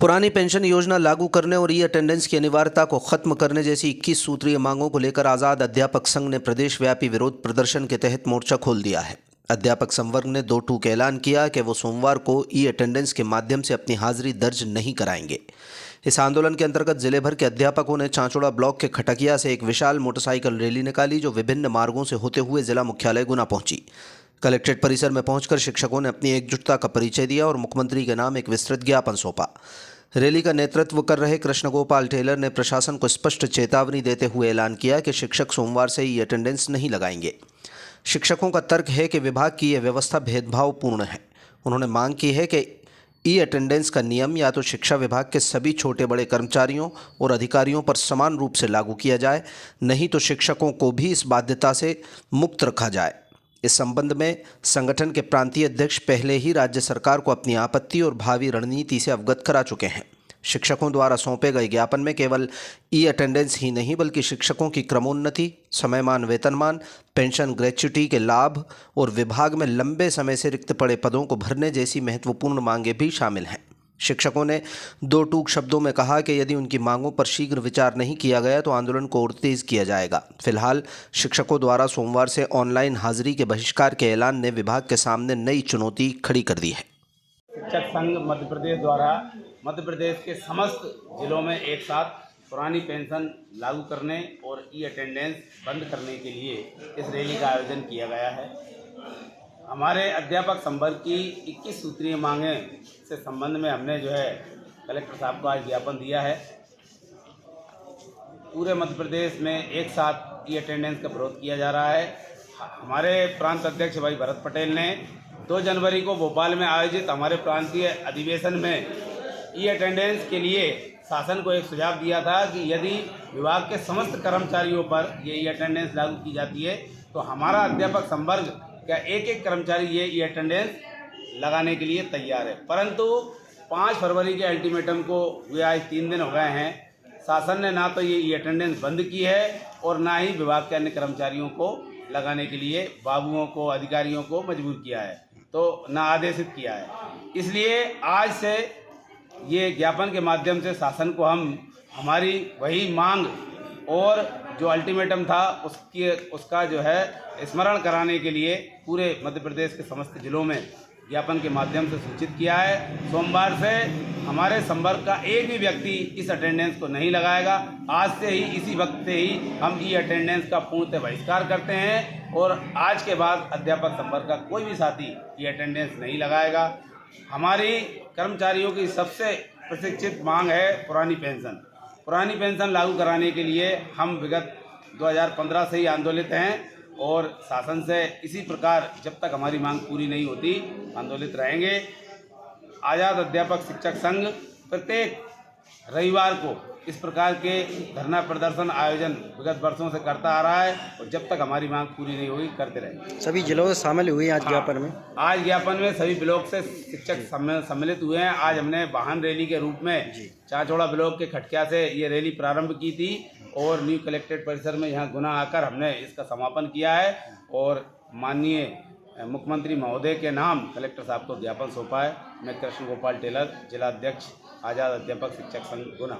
पुरानी पेंशन योजना लागू करने और ई अटेंडेंस की अनिवार्यता को खत्म करने जैसी 21 सूत्रीय मांगों को लेकर आज़ाद अध्यापक संघ ने प्रदेशव्यापी विरोध प्रदर्शन के तहत मोर्चा खोल दिया है। अध्यापक संवर्ग ने 2 टूक ऐलान किया कि वो सोमवार को ई अटेंडेंस के माध्यम से अपनी हाजिरी दर्ज नहीं कराएंगे। इस आंदोलन के अंतर्गत जिले भर के अध्यापकों ने चांचौड़ा ब्लॉक के खटकिया से एक विशाल मोटरसाइकिल रैली निकाली, जो विभिन्न मार्गों से होते हुए जिला मुख्यालय गुना पहुंची। कलेक्ट्रेट परिसर में पहुंचकर शिक्षकों ने अपनी एकजुटता का परिचय दिया और मुख्यमंत्री के नाम एक विस्तृत ज्ञापन सौंपा। रैली का नेतृत्व कर रहे कृष्ण गोपाल टेलर ने प्रशासन को स्पष्ट चेतावनी देते हुए ऐलान किया कि शिक्षक सोमवार से ई अटेंडेंस नहीं लगाएंगे। शिक्षकों का तर्क है कि विभाग की यह व्यवस्था भेदभावपूर्ण है। उन्होंने मांग की है कि ई अटेंडेंस का नियम या तो शिक्षा विभाग के सभी छोटे बड़े कर्मचारियों और अधिकारियों पर समान रूप से लागू किया जाए, नहीं तो शिक्षकों को भी इस बाध्यता से मुक्त रखा जाए। इस संबंध में संगठन के प्रांतीय अध्यक्ष पहले ही राज्य सरकार को अपनी आपत्ति और भावी रणनीति से अवगत करा चुके हैं। शिक्षकों द्वारा सौंपे गए ज्ञापन में केवल ई अटेंडेंस ही नहीं, बल्कि शिक्षकों की क्रमोन्नति, समयमान वेतनमान, पेंशन ग्रेच्युटी के लाभ और विभाग में लंबे समय से रिक्त पड़े पदों को भरने जैसी महत्वपूर्ण मांगें भी शामिल हैं। शिक्षकों ने 2 टूक शब्दों में कहा कि यदि उनकी मांगों पर शीघ्र विचार नहीं किया गया तो आंदोलन को और तेज किया जाएगा। फिलहाल शिक्षकों द्वारा सोमवार से ऑनलाइन हाजिरी के बहिष्कार के ऐलान ने विभाग के सामने नई चुनौती खड़ी कर दी है। शिक्षक संघ मध्य प्रदेश द्वारा मध्य प्रदेश के समस्त जिलों में एक साथ पुरानी पेंशन लागू करने और ई अटेंडेंस बंद करने के लिए इस रैली का आयोजन किया गया है। हमारे अध्यापक संवर्ग की 21 सूत्रीय मांगें से संबंध में हमने कलेक्टर साहब को आज ज्ञापन दिया है। पूरे मध्य प्रदेश में एक साथ ई अटेंडेंस का विरोध किया जा रहा है। हमारे प्रांत अध्यक्ष भाई भरत पटेल ने 2 जनवरी को भोपाल में आयोजित हमारे प्रांतीय अधिवेशन में ई अटेंडेंस के लिए शासन को एक सुझाव दिया था कि यदि विभाग के समस्त कर्मचारियों पर ये ई अटेंडेंस लागू की जाती है तो हमारा अध्यापक संवर्ग क्या एक कर्मचारी ये ई अटेंडेंस लगाने के लिए तैयार है। परंतु 5 फरवरी के अल्टीमेटम को हुए आज 3 दिन हो गए हैं, शासन ने ना तो ये ई अटेंडेंस बंद की है और ना ही विभाग के अन्य कर्मचारियों को लगाने के लिए बाबुओं को, अधिकारियों को मजबूर किया है, तो ना आदेशित किया है। इसलिए आज से ये ज्ञापन के माध्यम से शासन को हम हमारी वही मांग और जो अल्टीमेटम था उसका स्मरण कराने के लिए पूरे मध्य प्रदेश के समस्त जिलों में ज्ञापन के माध्यम से सूचित किया है। सोमवार से हमारे संवर्ग का एक भी व्यक्ति इस अटेंडेंस को नहीं लगाएगा। आज से ही, इसी वक्त से ही हम ई अटेंडेंस का पूर्णतः बहिष्कार करते हैं और आज के बाद अध्यापक संवर्ग का कोई भी साथी ई अटेंडेंस नहीं लगाएगा। हमारी कर्मचारियों की सबसे प्रतीक्षित मांग है पुरानी पेंशन। पुरानी पेंशन लागू कराने के लिए हम विगत 2015 से ही आंदोलित हैं और शासन से इसी प्रकार जब तक हमारी मांग पूरी नहीं होती आंदोलित रहेंगे। आज़ाद अध्यापक शिक्षक संघ प्रत्येक रविवार को इस प्रकार के धरना प्रदर्शन आयोजन विगत वर्षों से करता आ रहा है और जब तक हमारी मांग पूरी नहीं होगी करते रहेंगे। सभी जिलों से शामिल हुए आज ज्ञापन में? आज ज्ञापन में सभी ब्लॉक से शिक्षक सम्मिलित हुए हैं। आज हमने वाहन रैली के रूप में चांचौड़ा ब्लॉक के खटकिया से ये रैली प्रारंभ की थी और न्यू कलेक्ट्रेट परिसर में यहाँ गुना आकर हमने इसका समापन किया है और माननीय मुख्यमंत्री महोदय के नाम कलेक्टर साहब को ज्ञापन सौंपा है। मैं कृष्ण गोपाल टेलर, जिला अध्यक्ष आज़ाद अध्यापक शिक्षक संघ गुना।